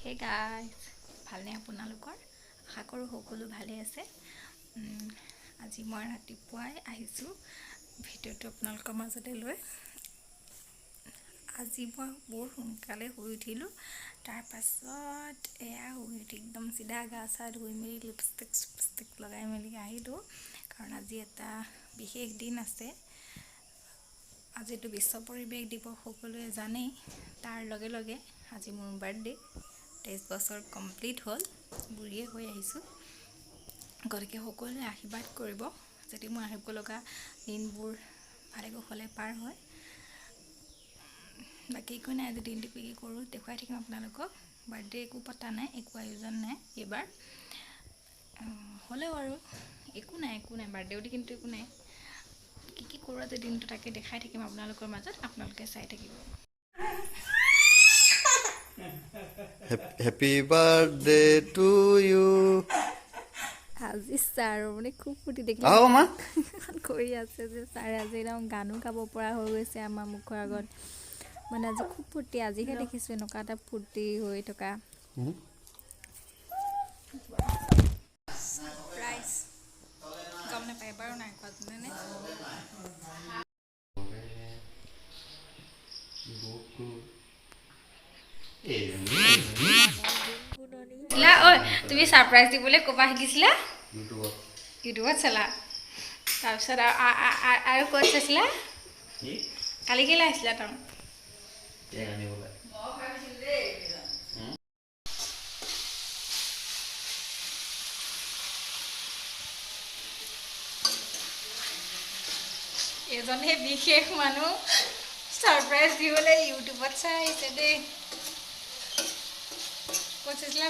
Hey guys, ভালনে আপোনালোকৰ? আশা কৰোঁ সকলো ভালে আছে। আজি মই ৰাতিপুৱাই আহিছোঁ ভিডিঅ'টো আপোনালোকৰ মাজতে লৈ। আজি মই বহুত সোনকালে শুই উঠিলোঁ। তাৰপাছত শুই উঠি একদম চিধা গা চা ধুই মেলি লিপষ্টিক লগাই মেলি আহিলোঁ। কাৰণ আজি এটা বিশেষ দিন আছে। আজিতো বিশ্ব পৰিৱেশ দিৱস সকলোৱে জানেই। তাৰ লগে লগে আজি মোৰ বাৰ্থডে'। 23 বছৰ কমপ্লিট হ'ল, বুঢ়ীয়ে হৈ আহিছোঁ। গতিকে সকলোৱে আশীৰ্বাদ কৰিব যাতে মই আহিব লগা দিনবোৰ ভালে কুশলে পাৰ হয়। বাকী একো নাই, আজি দিনটো কি কৰোঁ দেখুৱাই থাকিম আপোনালোকক। বাৰ্থডে একো পতা নাই, একো আয়োজন নাই এইবাৰ। হ'লেও আৰু একো নাই বাৰ্থডে বুলি কিন্তু একো নাই। কি কৰোঁ আজি দিনটো তাকে দেখাই থাকিম আপোনালোকৰ মাজত, আপোনালোকে চাই থাকিব। Happy birthday to you. আজি ছাৰ মানে খুব ফূৰ্তি দেখি কৰি আছে যে ছাৰে আজি একদম গানো গাব পৰা হৈ গৈছে আমাৰ মুখৰ আগত। মানে আজি খুব ফূৰ্তি, আজিহে দেখিছোঁ এনেকুৱা এটা ফূৰ্তি হৈ থকা। প্ৰাইজ গম নাপায়, এবাৰো নাই কোৱা জানেনে? তুমি ছাৰপ্ৰাইজ দিবলৈ ক'ৰপৰা শিকিছিলা? ইউটিউবত চালা। তাৰপিছত আৰু ক'ত চাইছিলা? কালি কেলৈ আহিছিলা তই? এজনে বিশেষ মানুহ ছাৰপ্ৰাইজ দিবলৈ ইউটিউবত চাই আহিছে দেই। ক'ত চাইছিলা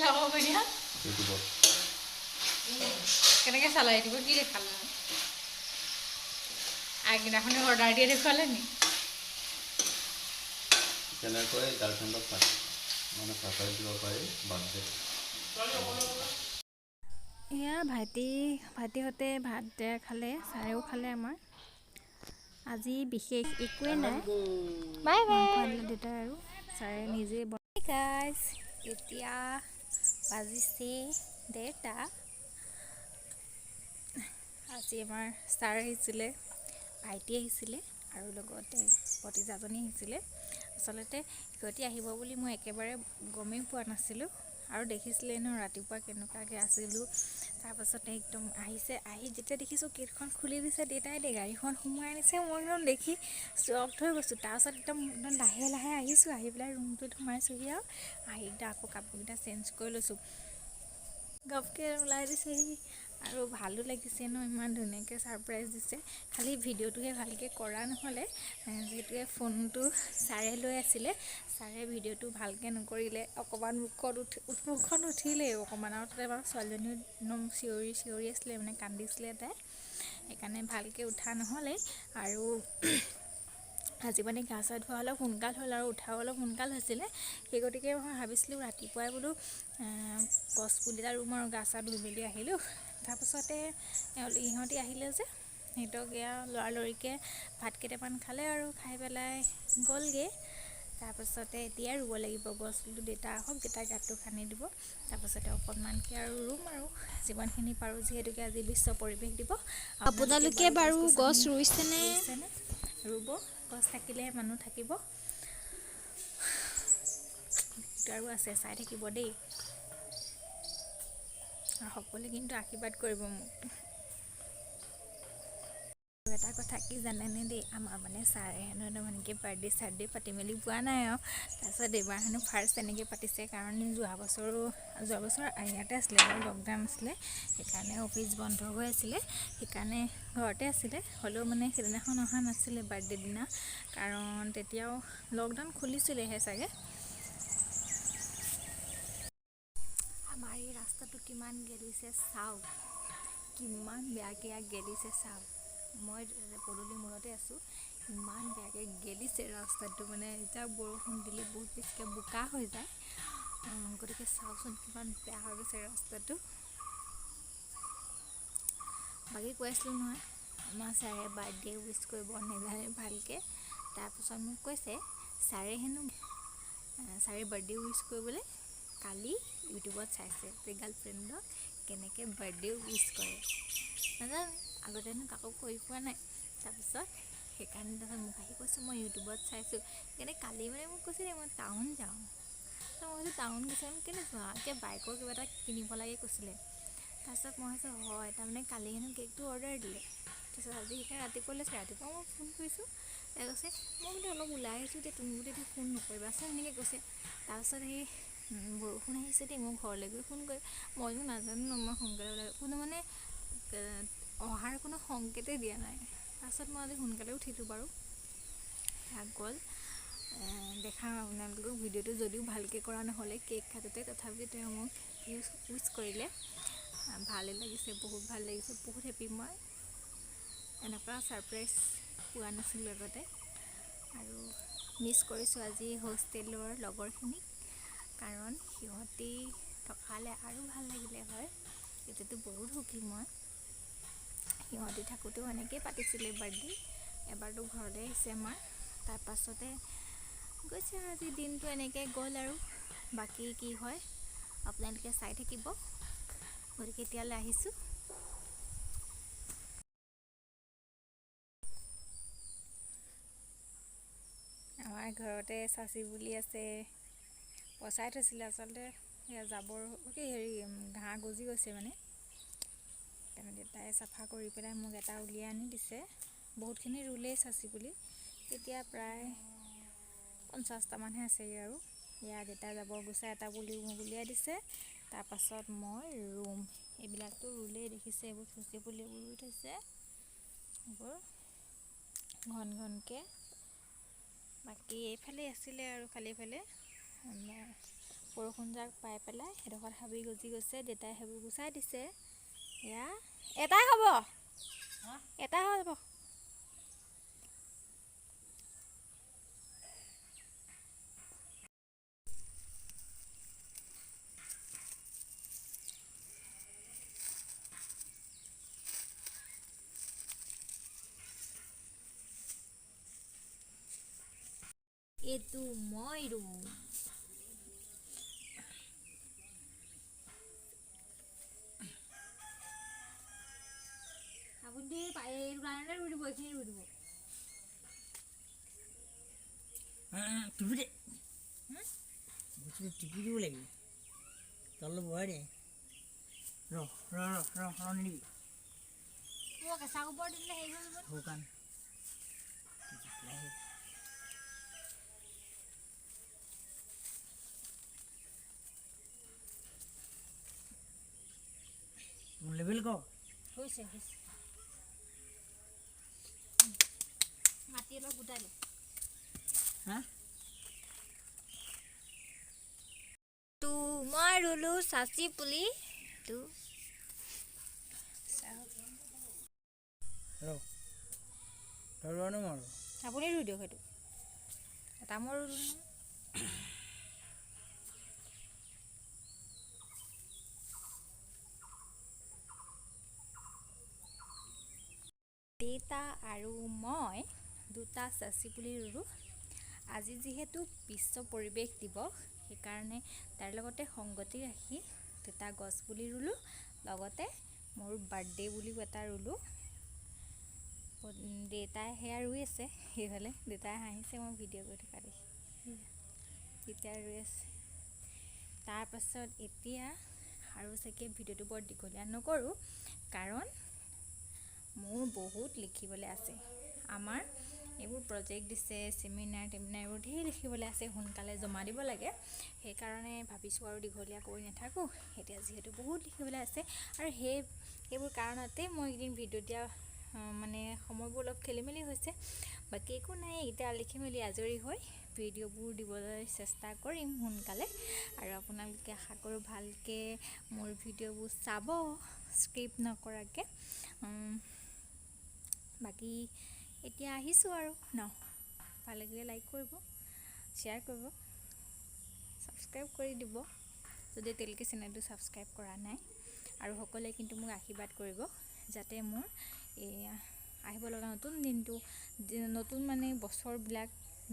আকৌ কৈ দিয়া। কেনেকৈ চালা ইউটিউবত? কি দেখালে? আগদিনাখনে অৰ্ডাৰ দিয়ে দেখুৱালে নি? কেনেকৈ গাৰ্লফ্ৰেণ্ডক ছাৰপ্ৰাইজ দিব পাৰি বাৰ্থডে। এয়া ভাইটিহঁতে ভাত খালে, ছাৰেও খালে আমাৰ। আজি বিশেষ একোৱে নাই। মাংস আনিলে দেউতাই আৰু ছাৰে নিজে বনাই। গাইজ, এতিয়া বাজিছে 1:30। আজি আমাৰ ছাৰ আহিছিলে, ভাইটি আহিছিলে আৰু লগতে ভতিজাজনী আহিছিলে। আচলতে সিহঁতি আহিব বুলি মই একেবাৰে গমেই পোৱা নাছিলোঁ। আৰু দেখিছিলে ন ৰাতিপুৱা কেনেকুৱাকৈ আছিলোঁ। তাৰপাছতে একদম আহি যেতিয়া দেখিছোঁ গেটখন খুলি দিছে দেউতাই, গাড়ীখন সোমোৱাই আনিছে। মই একদম দেখি চখ হৈ গৈছোঁ। তাৰপাছত একদম লাহে আহিছোঁ, আহি পেলাই ৰুমটোত সোমাইছোঁহি আৰু আহি আকৌ কাপোৰকেইটা চেঞ্জ কৰি লৈছোঁ। গপকৈ ওলাই দিছেহি আৰু ভালো লাগিছে ন, ইমান ধুনীয়াকৈ ছাৰপ্ৰাইজ দিছে। খালি ভিডিঅ'টোহে ভালকৈ কৰা নহ'লে, যিহেতুকে ফোনটো ছাৰে লৈ আছিলে। ছাৰে ভিডিঅ'টো ভালকৈ নকৰিলে, অকণমান মুখখন উঠিলেই অকণমান। আৰু তাতে বাৰু ছোৱালীজনীও একদম চিঞৰি আছিলে, মানে কান্দিছিলে তাই। সেইকাৰণে ভালকৈ উঠা নহ'লে। আৰু আজি মানে গা চা ধোৱা অলপ সোনকাল হ'ল আৰু উঠাও অলপ সোনকাল হৈছিলে। সেই গতিকে মই ভাবিছিলোঁ ৰাতিপুৱাই বোলো গছপুলি এটা ৰুম আৰু গা চা ধুই মেলি আহিলোঁ। তাৰপাছতে ইহঁতি আহিলে যে, সিহঁতক এয়া লৰালৰিকৈ ভাত কেইটামান খালে আৰু খাই পেলাই গ'লগৈ। তাৰপাছতে এতিয়া ৰুব লাগিব গছপুলিটো। দেউতা আহক, দেউতাই গাঁতটো খান্দি দিব। তাৰপাছতে অকণমানকৈ আৰু ৰুম আৰু যিমানখিনি পাৰোঁ, যিহেতুকে আজি বিশ্ব পৰিৱেশ দিৱস। আপোনালোকে বাৰু গছ ৰুইছেনে? ৰুব, গছ থাকিলেহে মানুহ থাকিব। আৰু আছে, চাই থাকিব দেই। আৰু সকলোৱে কিন্তু আশীৰ্বাদ কৰিব মোক। আৰু এটা কথা কি জানেনে দেই, আমাৰ মানে ছাৰে হেনো এনেকৈ বাৰ্থডে পাতি মেলি পোৱা নাই আৰু। তাৰপিছত এইবাৰ হেনো ফাৰ্ষ্ট এনেকৈ পাতিছে। কাৰণ যোৱা বছৰ ইয়াতে আছিলে বাৰু, লকডাউন আছিলে। সেইকাৰণে অফিচ বন্ধ হৈ আছিলে, সেইকাৰণে ঘৰতে আছিলে। হ'লেও মানে সেইদিনাখন অহা নাছিলে বাৰ্থডে দিনা, কাৰণ তেতিয়াও লকডাউন খুলিছিলেহে চাগে। আমাৰ এই ৰাস্তাটো কিমান গেলিছে চাওক, কিমান বেয়াকৈ গেলিছে চাওক। মই পদূলি মূৰতে আছোঁ, ইমান বেয়াকৈ গেলিছে ৰাস্তাটো। মানে এতিয়া বৰষুণ দিলে বহুত বেছিকৈ বোকা হৈ যায়। গতিকে চাওকচোন কিমান বেয়া হৈ গৈছে ৰাস্তাটো। বাকী কৈ আছিলোঁ নহয়, আমাৰ ছাৰে বাৰ্থডে উইচ কৰিব নেজানে ভালকৈ। তাৰপিছত মোক কৈছে ছাৰে বাৰ্থডে উইচ কৰিবলৈ কালি ইউটিউবত চাইছে যে গাৰ্লফ্ৰেণ্ডক কেনেকৈ বাৰ্থডে উইচ কৰে নাজানো আগতেনো কাকো কৰি পোৱা নাই তাৰপিছত সেইকাৰণে তাৰপিছত মোক আহি কৈছোঁ মই ইউটিউবত চাইছোঁ কেনে কালি মানে মোক কৈছিলে মই টাউন যাওঁ তো মই কৈছোঁ টাউন গৈছে কেলৈ যোৱা এতিয়া বাইকৰ কিবা এটা কিনিব লাগে কৈছিলে তাৰপিছত মই কৈছোঁ হয় তাৰমানে কালি হেনো কেকটো অৰ্ডাৰ দিলে তাৰপিছত আজি সেইকাৰণে ৰাতিপুৱা লৈছে ৰাতিপুৱা মই ফোন কৰিছোঁ কৈছে মই বোলে অলপ ওলাই আহিছোঁ এতিয়া তুমি বোলে ফোন নকৰিবাচোন সেনেকৈ কৈছে তাৰপিছত সেই বৰষুণ আহিছে দেই মই ঘৰলৈ গৈ ফোন কৰি মইতো নাজানো ন মই সোনকালে ওলাই কোনো মানে অহাৰ কোনো সংকেতেই দিয়া নাই তাৰপিছত মই আজি সোনকালে উঠিলোঁ বাৰু সেয়া গ'ল দেখা আপোনালোকক ভিডিঅ'টো যদিও ভালকৈ কৰা নহ'লে কেক কাটোতে তথাপিও তেওঁ মোক উইচ কৰিলে ভালেই লাগিছে বহুত ভাল লাগিছে বহুত হেপী মই এনেকুৱা ছাৰপ্ৰাইজ পোৱা নাছিলোঁ আগতে আৰু মিছ কৰিছোঁ আজি হোষ্টেলৰ লগৰখিনিক কাৰণ সিহঁতি থকালে আৰু ভাল লাগিলে হয় এতিয়াতো বহুত সুখী মই সিহঁতি থাকোঁতেও এনেকৈয়ে পাতিছিলে বাৰ্থডে এবাৰতো ঘৰলৈ আহিছে আমাৰ তাৰপাছতে গৈছে আৰু আজি দিনটো এনেকৈ গ'ল আৰু বাকী কি হয় আপোনালোকে চাই থাকিব গতিকে এতিয়ালৈ আহিছোঁ আমাৰ ঘৰতে চাচি বুলি আছে পচাই থৈছিলে আচলতে জাবৰ কি ঘাঁহ গজি গৈছে মানে দেউতাই চাফা কৰি পেলাই মোক এটা উলিয়াই আনি দিছে বহুতখিনি ৰুলেই চাচি বুলি এতিয়া প্ৰায় 50টামানহে আছেগৈ আৰু ইয়াত দেউতাই জাবৰ গুচাই এটা পুলি মোক উলিয়াই দিছে তাৰপাছত মই ৰুম এইবিলাকতো ৰুলেই দেখিছে এইবোৰ চুচি পুলিবোৰ ৰুই থৈছে এইবোৰ ঘন ঘনকৈ বাকী এইফালে আছিলে আৰু খালীফালে বৰষুণ জাক পাই পেলাই সেইডোখৰত হাবি গজি গৈছে দেউতাই সেইবোৰ গুচাই দিছে এয়া এটাই হ'ব এটা হৈ যাব এইটো মই ৰুম আপুনি ৰুই দিব এইখিনি ৰুই দিব টিপি দে বস্তুটো টিপি দিব লাগিব তললৈ বহাই দে ৰ নিদিবি মই কেঁচা গোবৰ দিলে হেৰি হৈ যাব শুকান মোৰ লেবেল ক হৈছে মাটি অলপ গোটাই দিওঁ হা তো মই ৰুলোঁ চাচি পুলি তো ৰ মাৰো আপুনি ৰুই দিয়ক সেইটো এটা মই ৰুলোঁ দেউতা আৰু মই দুটা চাচি পুলি ৰুলোঁ আজি যিহেতু বিশ্ব পৰিৱেশ দিৱস সেইকাৰণে তাৰ লগতে সংগতি ৰাখি দুটা গছ পুলি ৰুলোঁ লগতে মোৰ বাৰ্থডে বুলিও এটা ৰুলোঁ দেউতাই সেয়া ৰুই আছে সেইফালে দেউতাই হাঁহিছে মই ভিডিঅ' কৰি থকা দেখি দেউতাই ৰুই আছে তাৰপাছত এতিয়া আৰু চাগে ভিডিঅ'টো বৰ দীঘলীয়া নকৰোঁ কাৰণ মোৰ বহুত লিখিবলৈ আছে আমাৰ এইবোৰ প্ৰজেক্ট দিছে ছেমিনাৰ এইবোৰ ধেৰ লিখিবলৈ আছে সোনকালে জমা দিব লাগে সেইকাৰণে ভাবিছোঁ আৰু দীঘলীয়া কৰি নাথাকোঁ এতিয়া যিহেতু বহুত লিখিবলৈ আছে আৰু সেইবোৰ কাৰণতে মই এদিন ভিডিঅ' দিয়া মানে সময়বোৰ অলপ খেলি মেলি হৈছে বাকী একো নাই এতিয়া লিখি মেলি আজৰি হৈ ভিডিঅ'বোৰ দিবলৈ চেষ্টা কৰিম সোনকালে আৰু আপোনালোকে আশা কৰোঁ ভালকৈ মোৰ ভিডিঅ'বোৰ চাব স্ক্ৰিপ্ট নকৰাকৈ বাকী এতিয়া আহিছোঁ আৰু ভাল লাগিলে লাইক কৰিব শ্বেয়াৰ কৰিব ছাবস্ক্ৰাইব কৰি দিব যদি এতিয়ালৈকে চেনেলটো ছাবস্ক্ৰাইব কৰা নাই আৰু সকলোৱে কিন্তু মোক আশীৰ্বাদ কৰিব যাতে মোৰ আহিব লগা নতুন মানে বছৰবিলাক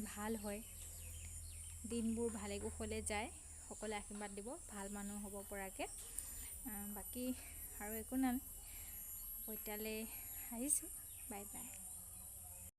ভাল হয় দিনবোৰ ভালে কুশলে যায় সকলোৱে আশীৰ্বাদ দিব ভাল মানুহ হ'ব পৰাকৈ বাকী আৰু একো নাই এতিয়ালৈ আহিছোঁ বাই বাই